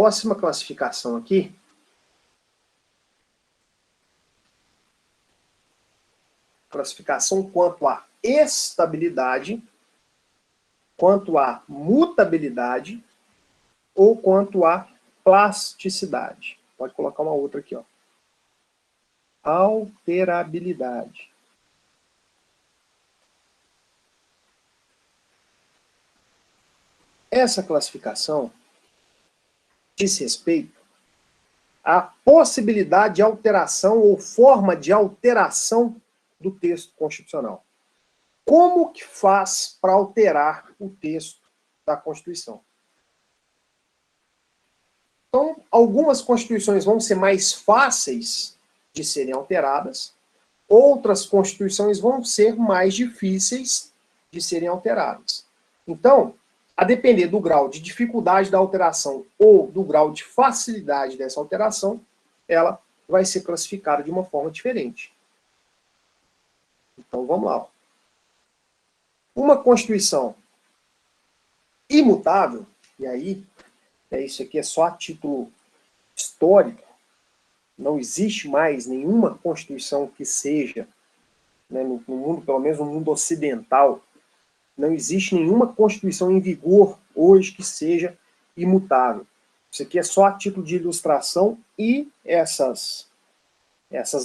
próxima classificação aqui, classificação quanto à estabilidade, quanto à mutabilidade ou quanto à plasticidade. Pode colocar uma outra aqui, ó. Alterabilidade. Essa classificação diz respeito à possibilidade de alteração ou forma de alteração do texto constitucional. Como que faz para alterar o texto da Constituição? Então, algumas constituições vão ser mais fáceis de serem alteradas, outras constituições vão ser mais difíceis de serem alteradas. Então, a depender do grau de dificuldade da alteração ou do grau de facilidade dessa alteração, ela vai ser classificada de uma forma diferente. Então, vamos lá. Uma Constituição imutável, e aí, isso aqui é só a título histórico, não existe mais nenhuma Constituição que seja, né, no mundo, pelo menos no mundo ocidental, não existe nenhuma Constituição em vigor hoje que seja imutável. Isso aqui é só a título de ilustração e essas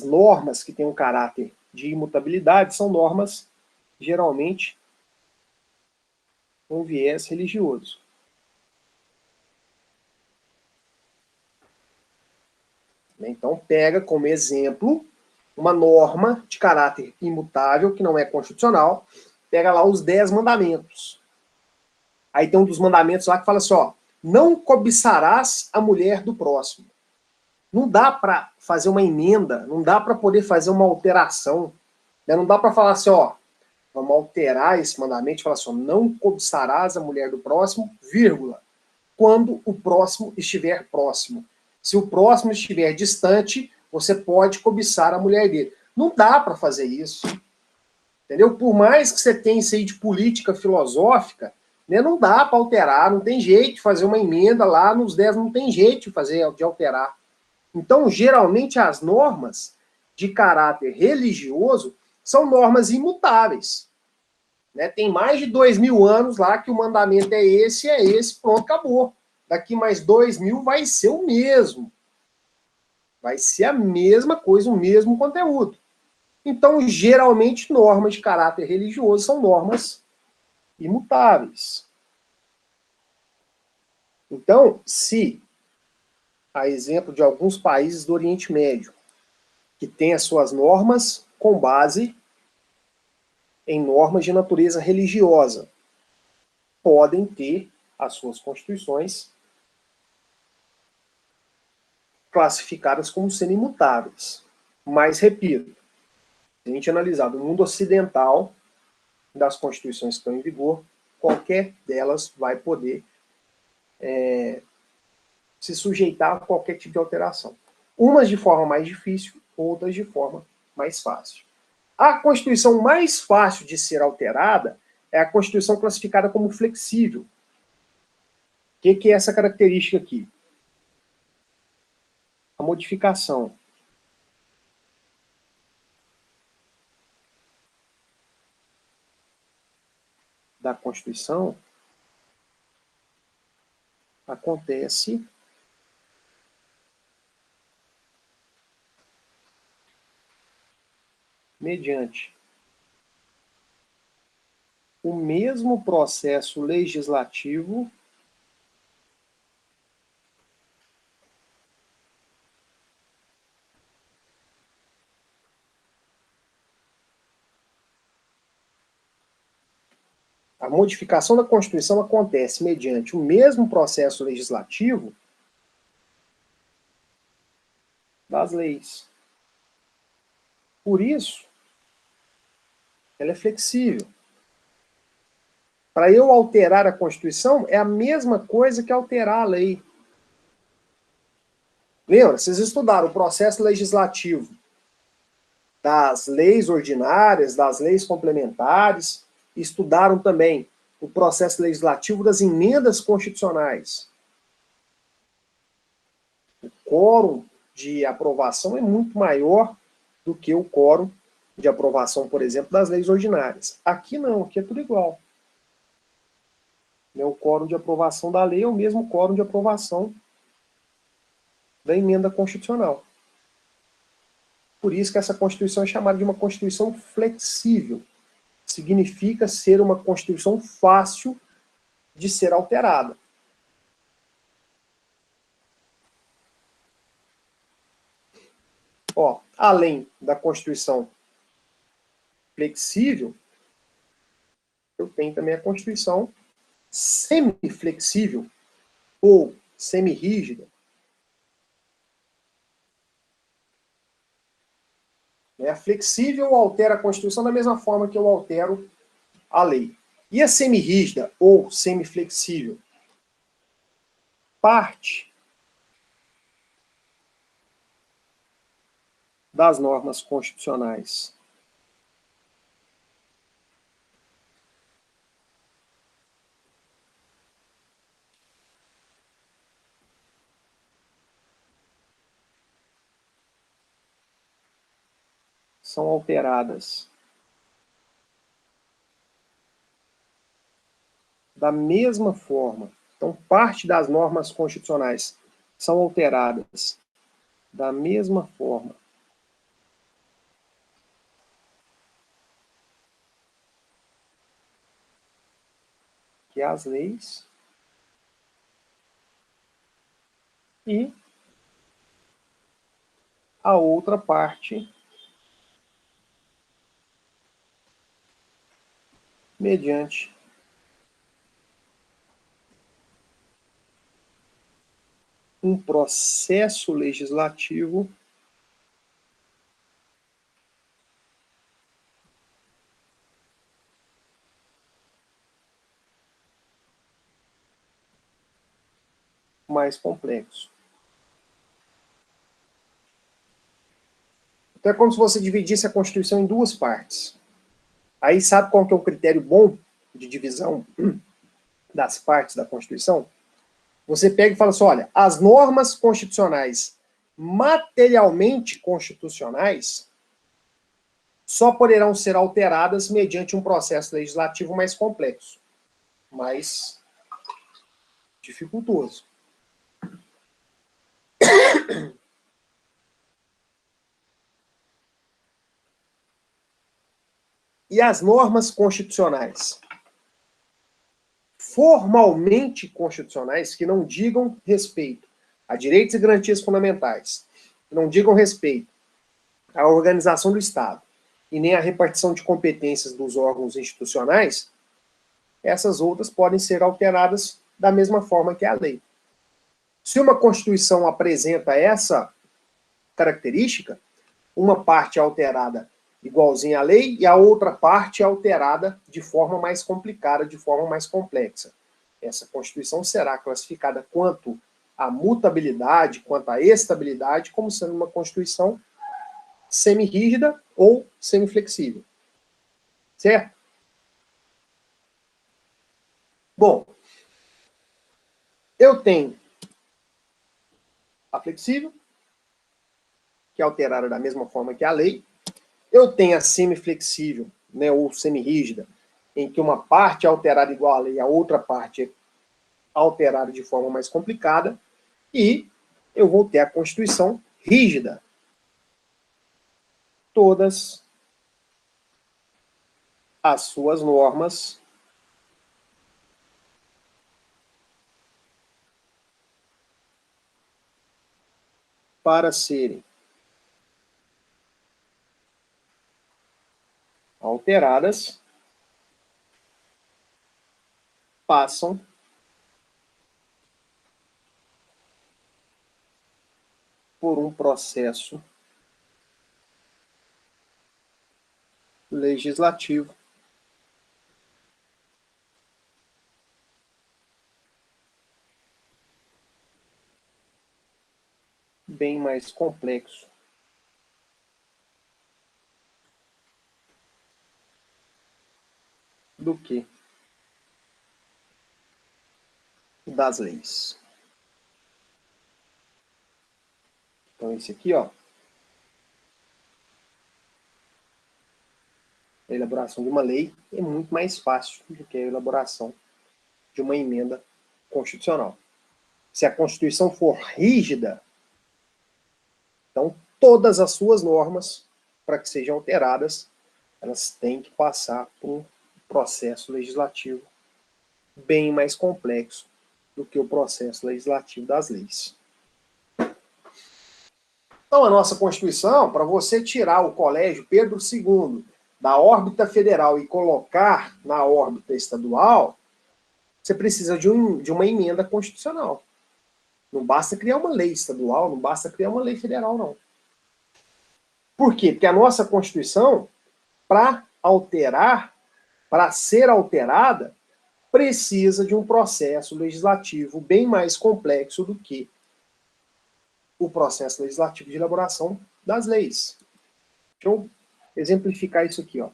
normas que têm um caráter de imutabilidade são normas, geralmente, com viés religioso. Então, pega como exemplo uma norma de caráter imutável, que não é constitucional, pega lá os 10 mandamentos. Aí tem um dos mandamentos lá que fala assim, ó, não cobiçarás a mulher do próximo. Não dá para fazer uma emenda, não dá para poder fazer uma alteração, né? Não dá para falar assim, ó, vamos alterar esse mandamento e falar assim, ó, não cobiçarás a mulher do próximo, vírgula, quando o próximo estiver próximo. Se o próximo estiver distante, você pode cobiçar a mulher dele. Não dá para fazer isso. Entendeu? Por mais que você tenha isso aí de política filosófica, né, não dá para alterar, não tem jeito de fazer uma emenda lá nos 10, não tem jeito de alterar. Então, geralmente, as normas de caráter religioso são normas imutáveis. Né? Tem mais de 2000 anos lá que o mandamento é esse, pronto, acabou. Daqui mais 2000 vai ser o mesmo. Vai ser a mesma coisa, o mesmo conteúdo. Então, geralmente, normas de caráter religioso são normas imutáveis. Então, se, a exemplo de alguns países do Oriente Médio, que têm as suas normas com base em normas de natureza religiosa, podem ter as suas constituições classificadas como sendo imutáveis. Mas, repito, se a gente analisar do mundo ocidental, das constituições que estão em vigor, qualquer delas vai poder se sujeitar a qualquer tipo de alteração. Umas de forma mais difícil, outras de forma mais fácil. A Constituição mais fácil de ser alterada é a Constituição classificada como flexível. O que é essa característica aqui? A modificação da Constituição acontece mediante o mesmo processo legislativo a modificação da Constituição acontece mediante o mesmo processo legislativo das leis. Por isso, ela é flexível. Para eu alterar a Constituição, é a mesma coisa que alterar a lei. Lembra? Vocês estudaram o processo legislativo das leis ordinárias, das leis complementares, estudaram também o processo legislativo das emendas constitucionais. quórum de aprovação é muito maior do que o quórum de aprovação, por exemplo, das leis ordinárias. Aqui não, aqui é tudo igual. O quórum de aprovação da lei é o mesmo quórum de aprovação da emenda constitucional. Por isso que essa Constituição é chamada de uma Constituição flexível. Significa ser uma Constituição fácil de ser alterada. Ó, além da Constituição flexível, eu tenho também a Constituição semiflexível ou semirrígida. Flexível altera a Constituição da mesma forma que eu altero a lei. E a semirrígida ou semiflexível? Parte das normas constitucionais são alteradas da mesma forma. Então, parte das normas constitucionais são alteradas da mesma forma que as leis e a outra parte mediante um processo legislativo mais complexo. Então é como se você dividisse a Constituição em duas partes. Aí sabe qual que é o critério bom de divisão das partes da Constituição? Você pega e fala assim, olha, as normas constitucionais materialmente constitucionais só poderão ser alteradas mediante um processo legislativo mais complexo, mais dificultoso. E as normas constitucionais formalmente constitucionais, que não digam respeito a direitos e garantias fundamentais, que não digam respeito à organização do Estado e nem à repartição de competências dos órgãos institucionais, essas outras podem ser alteradas da mesma forma que a lei. Se uma Constituição apresenta essa característica, uma parte é alterada igualzinha à lei e a outra parte é alterada de forma mais complicada, de forma mais complexa. Essa Constituição será classificada quanto à mutabilidade, quanto à estabilidade, como sendo uma Constituição semirrígida ou semiflexível. Certo? Bom, eu tenho a flexível, que é alterada da mesma forma que a lei. Eu tenho a semiflexível, né, ou semirrígida, em que uma parte é alterada igual à lei e a outra parte é alterada de forma mais complicada. E eu vou ter a Constituição rígida. Todas as suas normas para serem alteradas passam por um processo legislativo bem mais complexo do que das leis. Então, esse aqui, ó, a elaboração de uma lei é muito mais fácil do que a elaboração de uma emenda constitucional. Se a Constituição for rígida, então todas as suas normas, para que sejam alteradas, elas têm que passar por um processo legislativo bem mais complexo do que o processo legislativo das leis. Então, a nossa Constituição, para você tirar o Colégio Pedro II da órbita federal e colocar na órbita estadual, você precisa de uma emenda constitucional. Não basta criar uma lei estadual, não basta criar uma lei federal, não. Por quê? Porque a nossa Constituição, para alterar, para ser alterada, precisa de um processo legislativo bem mais complexo do que o processo legislativo de elaboração das leis. Deixa eu exemplificar isso aqui, ó.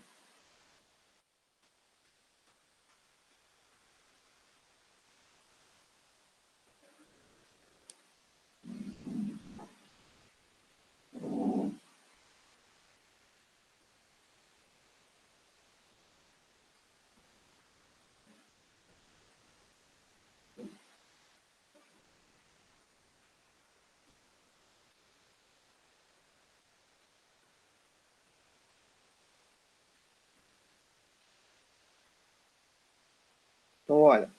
Então, olha,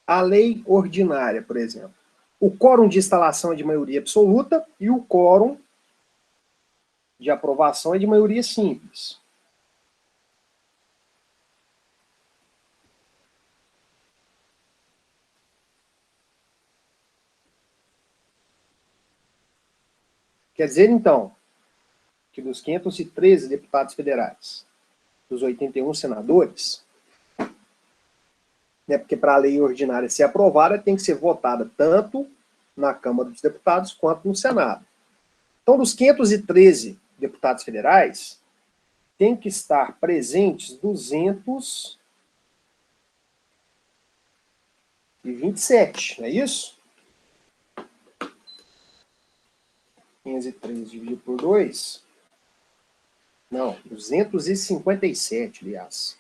a lei ordinária, por exemplo. O quórum de instalação é de maioria absoluta e o quórum de aprovação é de maioria simples. Quer dizer, então, que dos 513 deputados federais, dos 81 senadores, né, porque para a lei ordinária ser aprovada, tem que ser votada tanto na Câmara dos Deputados quanto no Senado. Então, dos 513 deputados federais, tem que estar presentes 227, não é isso? 513 dividido por 2. Não, 257, aliás.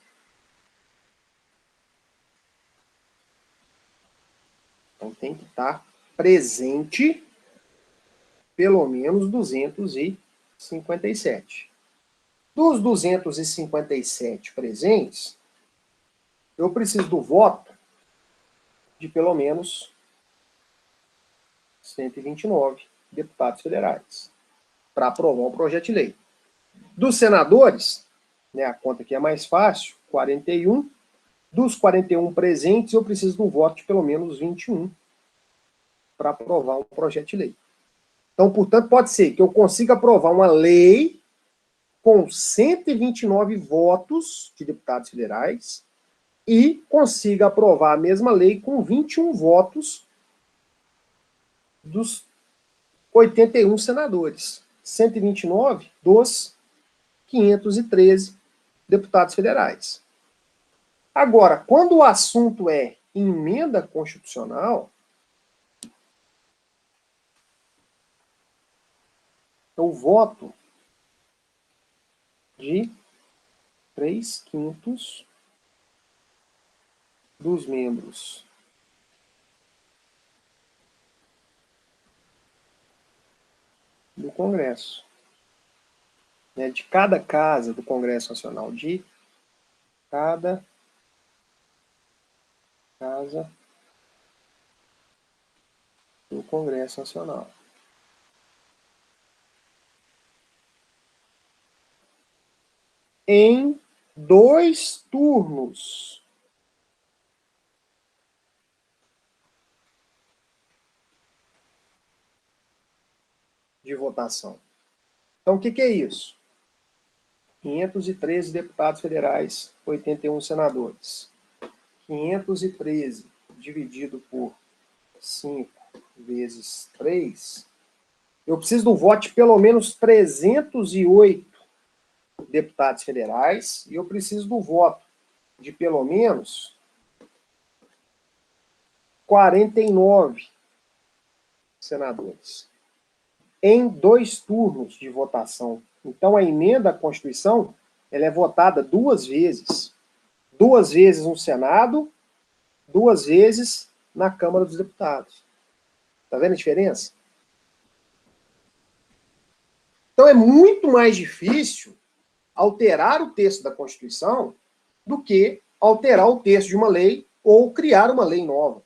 Então tem que estar presente pelo menos 257. Dos 257 presentes, eu preciso do voto de pelo menos 129 deputados federais para aprovar o projeto de lei. Dos senadores, né, a conta aqui é mais fácil, 41. Dos 41 presentes, eu preciso do voto de pelo menos 21 para aprovar um projeto de lei. Então, portanto, pode ser que eu consiga aprovar uma lei com 129 votos de deputados federais e consiga aprovar a mesma lei com 21 votos dos 81 senadores. 129 dos 513 deputados federais. Agora, quando o assunto é emenda constitucional, eu voto de 3/5 dos membros do Congresso, né, de cada casa do Congresso Nacional, de cada casa do Congresso Nacional. Em 2 turnos. De votação. Então, o que é isso? 513 deputados federais, 81 senadores. 513 dividido por 5 vezes 3, eu preciso do voto de pelo menos 308 deputados federais e eu preciso do voto de pelo menos 49 senadores. em 2 turnos de votação. Então, a emenda à Constituição, ela é votada 2 vezes. 2 vezes no Senado, 2 vezes na Câmara dos Deputados. Está vendo a diferença? Então, é muito mais difícil alterar o texto da Constituição do que alterar o texto de uma lei ou criar uma lei nova.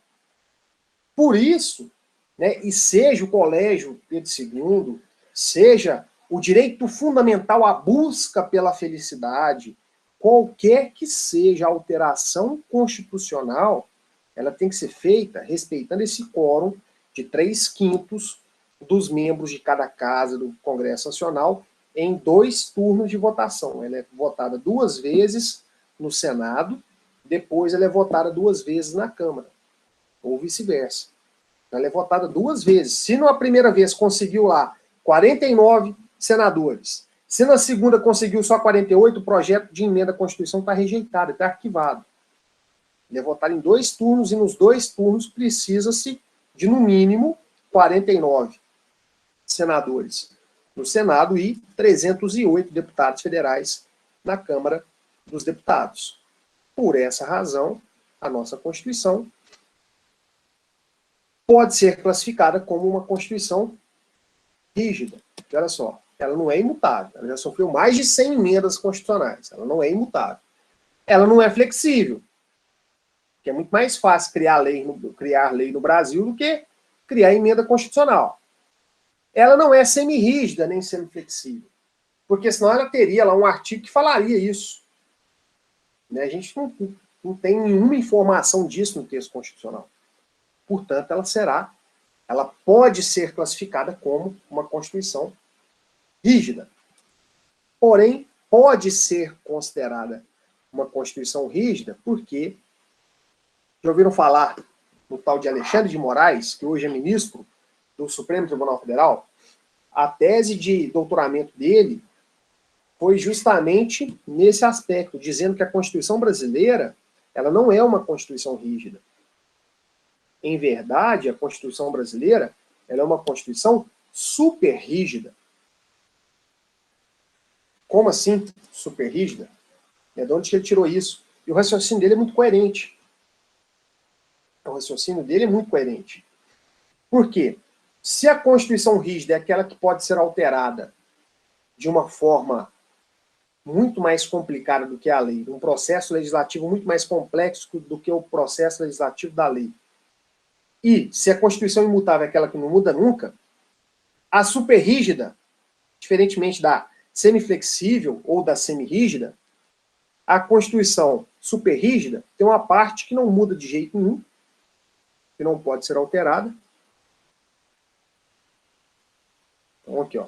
Por isso, né, e seja o Colégio Pedro II, seja o direito fundamental à busca pela felicidade, qualquer que seja a alteração constitucional, ela tem que ser feita respeitando esse quórum de 3/5 dos membros de cada casa do Congresso Nacional em 2 turnos de votação. Ela é votada 2 vezes no Senado, depois ela é votada 2 vezes na Câmara, ou vice-versa. Ela é votada 2 vezes. Se na primeira vez conseguiu lá 49 senadores, se na segunda conseguiu só 48, o projeto de emenda à Constituição está rejeitado, está arquivado. Ele é votado em 2 turnos, e nos 2 turnos precisa-se de, no mínimo, 49 senadores no Senado e 308 deputados federais na Câmara dos Deputados. Por essa razão, a nossa Constituição pode ser classificada como uma Constituição rígida. Olha só, ela não é imutável. Ela já sofreu mais de 100 emendas constitucionais. Ela não é imutável. Ela não é flexível, que é muito mais fácil criar lei no Brasil do que criar emenda constitucional. Ela não é semi-rígida nem semi-flexível, porque senão ela teria lá um artigo que falaria isso. Né? A gente não tem nenhuma informação disso no texto constitucional. Portanto, ela pode ser classificada como uma Constituição rígida. Porém, pode ser considerada uma Constituição rígida porque, já ouviram falar no tal de Alexandre de Moraes, que hoje é ministro do Supremo Tribunal Federal? A tese de doutoramento dele foi justamente nesse aspecto, dizendo que a Constituição brasileira ela não é uma Constituição rígida. Em verdade, a Constituição brasileira ela é uma Constituição super rígida. Como assim super rígida? É de onde que ele tirou isso? E o raciocínio dele é muito coerente. O raciocínio dele é muito coerente. Por quê? Se a Constituição rígida é aquela que pode ser alterada de uma forma muito mais complicada do que a lei, um processo legislativo muito mais complexo do que o processo legislativo da lei, e se a Constituição imutável é aquela que não muda nunca, a superrígida, diferentemente da semiflexível ou da semirrígida, a Constituição superrígida tem uma parte que não muda de jeito nenhum, que não pode ser alterada. Então, aqui, ó.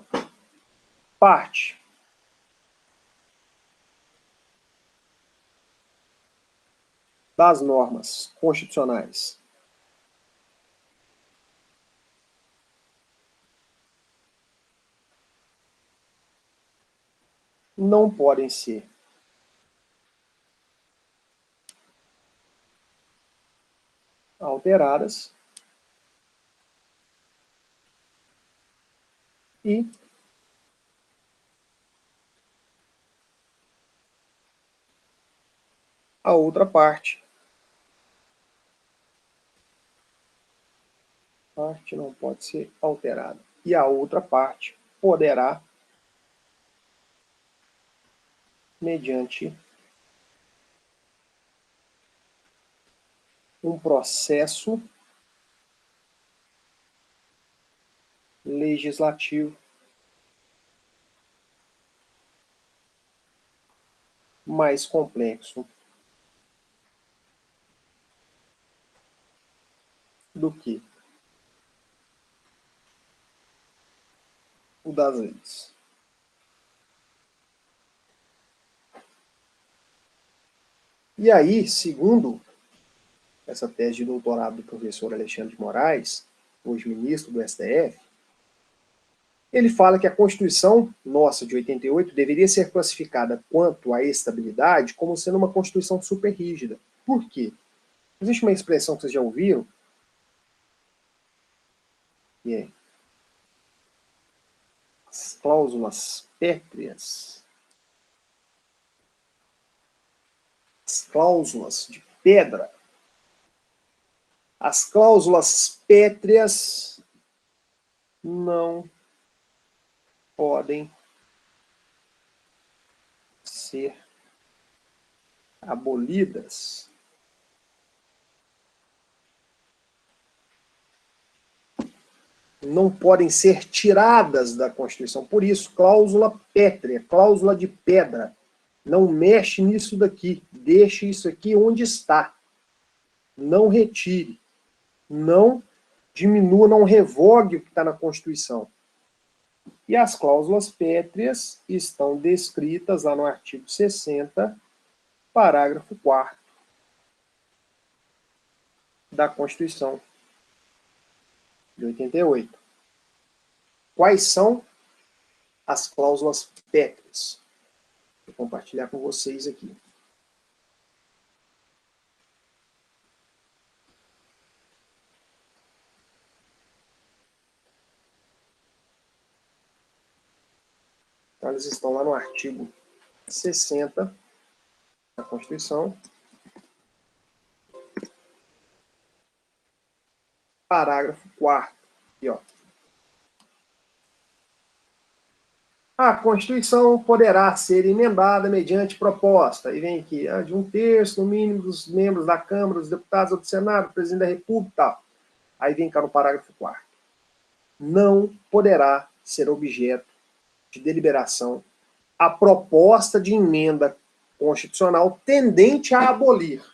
Parte das normas constitucionais não podem ser alteradas e a outra parte não pode ser alterada. E a outra parte poderá, mediante um processo legislativo mais complexo do que o das leis. E aí, segundo essa tese de doutorado do professor Alexandre de Moraes, hoje ministro do STF, ele fala que a Constituição nossa de 88 deveria ser classificada quanto à estabilidade como sendo uma Constituição super rígida. Por quê? Existe uma expressão que vocês já ouviram, e é cláusulas pétreas, as cláusulas de pedra, as cláusulas pétreas não podem ser abolidas. Não podem ser tiradas da Constituição. Por isso, cláusula pétrea, cláusula de pedra. Não mexe nisso daqui. Deixe isso aqui onde está. Não retire. Não diminua, não revogue o que está na Constituição. E as cláusulas pétreas estão descritas lá no artigo 60, parágrafo 4º da Constituição de 88. Quais são as cláusulas pétreas? Vou compartilhar com vocês aqui. Então, eles estão lá no artigo 60 da Constituição, parágrafo 4º. Aqui, ó. A Constituição poderá ser emendada mediante proposta, e vem aqui, de 1/3, no mínimo, dos membros da Câmara, dos deputados ou do Senado, do presidente da República e tal. Aí vem cá no parágrafo 4º. Não poderá ser objeto de deliberação a proposta de emenda constitucional tendente a abolir.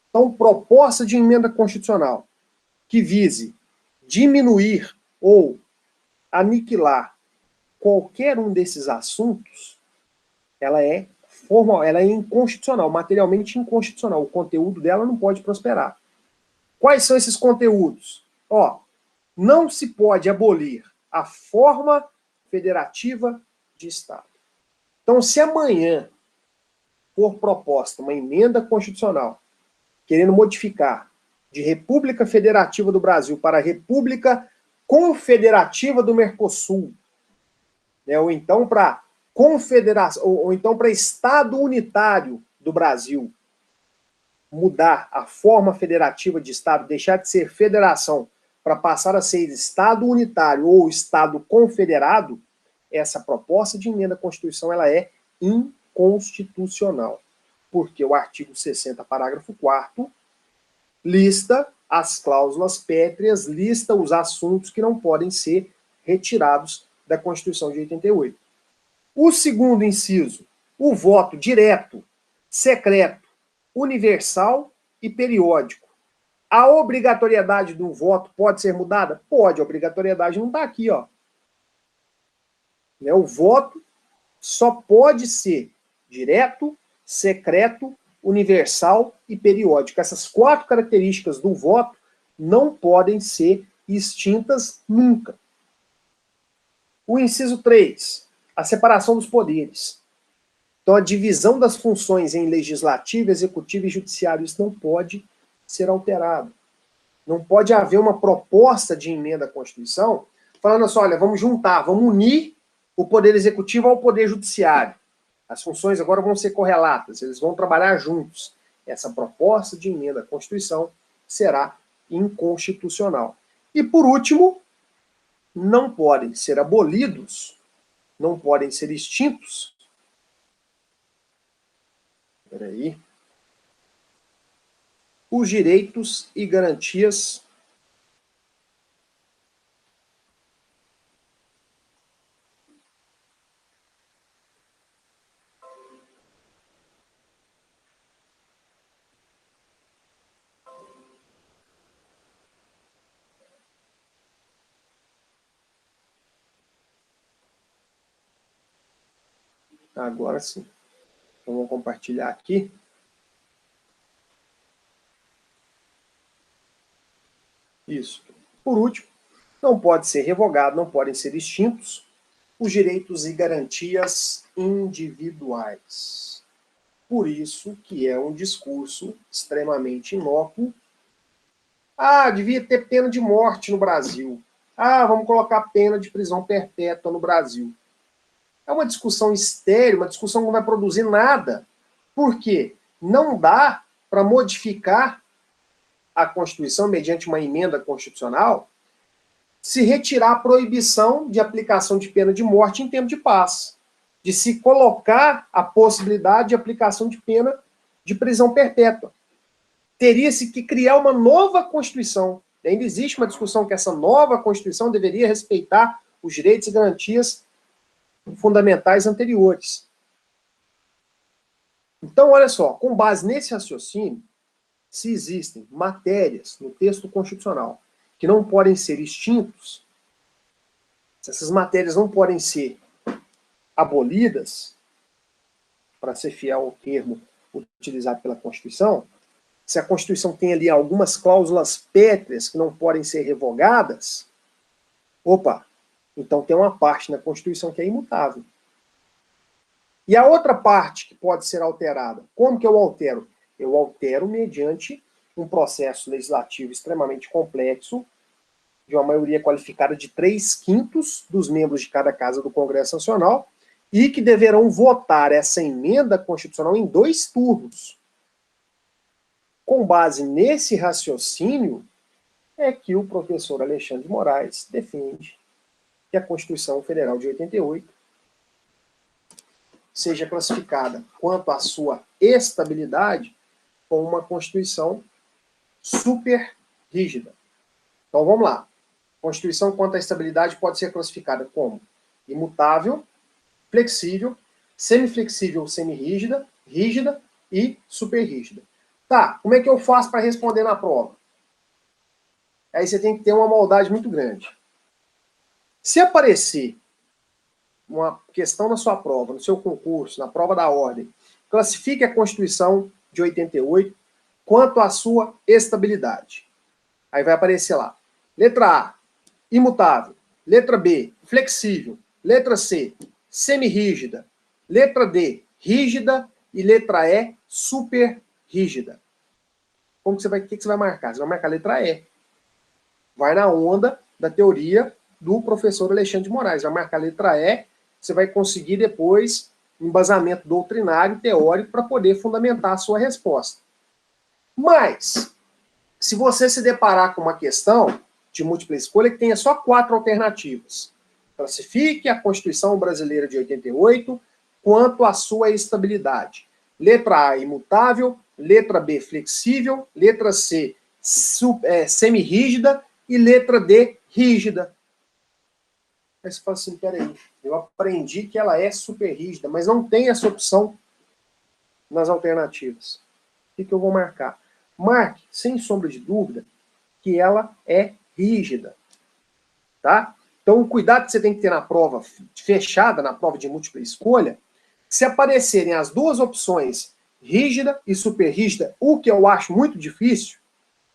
Então, proposta de emenda constitucional que vise diminuir ou aniquilar qualquer um desses assuntos, ela é formal, ela é inconstitucional, materialmente inconstitucional. O conteúdo dela não pode prosperar. Quais são esses conteúdos? Ó, não se pode abolir a forma federativa de Estado. Então, se amanhã for proposta uma emenda constitucional querendo modificar de República Federativa do Brasil para República Confederativa do Mercosul, né, ou então para confederação, ou então para Estado Unitário do Brasil, mudar a forma federativa de Estado, deixar de ser federação para passar a ser Estado Unitário ou Estado Confederado, essa proposta de emenda à Constituição ela é inconstitucional, porque o artigo 60, parágrafo 4º, lista as cláusulas pétreas, lista os assuntos que não podem ser retirados da Constituição de 88. O segundo inciso, o voto direto, secreto, universal e periódico. A obrigatoriedade do voto pode ser mudada? Pode, a obrigatoriedade não está aqui, ó. O voto só pode ser direto, secreto, universal e periódico. Essas 4 características do voto não podem ser extintas nunca. O inciso 3, a separação dos poderes. Então, a divisão das funções em legislativo, executivo e judiciário, isso não pode ser alterado. Não pode haver uma proposta de emenda à Constituição falando assim, olha, vamos juntar, vamos unir o poder executivo ao poder judiciário. As funções agora vão ser correlatas, eles vão trabalhar juntos. Essa proposta de emenda à Constituição será inconstitucional. E, por último, não podem ser abolidos, não podem ser extintos. Espera aí. Os direitos e garantias agora sim. Então, vou compartilhar aqui. Isso. Por último, não pode ser revogado, não podem ser extintos os direitos e garantias individuais. Por isso que é um discurso extremamente inócuo. Ah, devia ter pena de morte no Brasil. Ah, vamos colocar pena de prisão perpétua no Brasil. É uma discussão estéril, uma discussão que não vai produzir nada. Por quê? Não dá para modificar a Constituição mediante uma emenda constitucional se retirar a proibição de aplicação de pena de morte em tempo de paz, de se colocar a possibilidade de aplicação de pena de prisão perpétua. Teria-se que criar uma nova Constituição. Ainda existe uma discussão que essa nova Constituição deveria respeitar os direitos e garantias fundamentais anteriores. Então, olha só, com base nesse raciocínio, se existem matérias no texto constitucional que não podem ser extintos, se essas matérias não podem ser abolidas, para ser fiel ao termo utilizado pela Constituição, se a Constituição tem ali algumas cláusulas pétreas que não podem ser revogadas, opa, então tem uma parte na Constituição que é imutável. E a outra parte que pode ser alterada, como que eu altero? Eu altero mediante um processo legislativo extremamente complexo, de uma maioria qualificada de 3/5 dos membros de cada casa do Congresso Nacional, e que deverão votar essa emenda constitucional em 2 turnos. Com base nesse raciocínio, é que o professor Alexandre de Moraes defende que a Constituição Federal de 88 seja classificada, quanto à sua estabilidade, como uma Constituição super rígida. Então vamos lá. A Constituição, quanto à estabilidade, pode ser classificada como imutável, flexível, semiflexível, semirrígida, rígida e superrígida. Tá, como é que eu faço para responder na prova? Aí você tem que ter uma maldade muito grande. Se aparecer uma questão na sua prova, no seu concurso, na prova da ordem, classifique a Constituição de 88 quanto à sua estabilidade. Aí vai aparecer lá. Letra A, imutável. Letra B, flexível. Letra C, semirrígida. Letra D, rígida. E letra E, superrígida. Como que você vai, o que você vai marcar? Você vai marcar a letra E. Vai na onda da teoria do professor Alexandre de Moraes. Vai marcar a letra E, você vai conseguir depois um embasamento doutrinário, teórico, para poder fundamentar a sua resposta. Mas, se você se deparar com uma questão de múltipla escolha que tenha só 4 alternativas, classifique a Constituição Brasileira de 88 quanto à sua estabilidade. Letra A, imutável. Letra B, flexível. Letra C, semirrígida. E letra D, rígida. Aí você fala assim, peraí, eu aprendi que ela é super rígida, mas não tem essa opção nas alternativas. O que eu vou marcar? Marque, sem sombra de dúvida, que ela é rígida. Tá? Então, o cuidado que você tem que ter na prova fechada, na prova de múltipla escolha, se aparecerem as 2 opções, rígida e superrígida, o que eu acho muito difícil,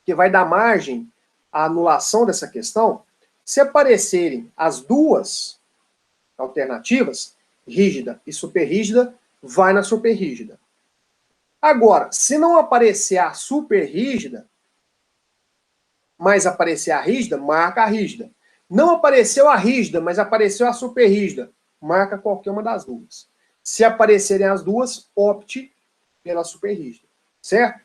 que vai dar margem à anulação dessa questão, se aparecerem as 2 alternativas, rígida e superrígida, vai na superrígida. Agora, se não aparecer a superrígida, mas aparecer a rígida, marca a rígida. Não apareceu a rígida, mas apareceu a superrígida, marca qualquer uma das 2. Se aparecerem as 2, opte pela superrígida. Certo?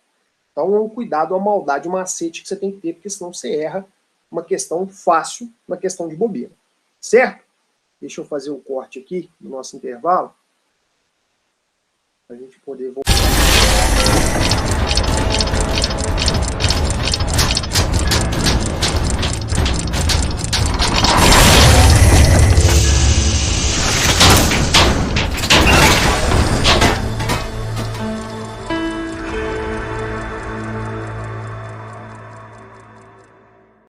Então, é um cuidado, uma maldade, um macete que você tem que ter, porque senão você erra uma questão fácil, uma questão de bobeira. Certo? Deixa eu fazer o corte aqui no nosso intervalo, para a gente poder voltar.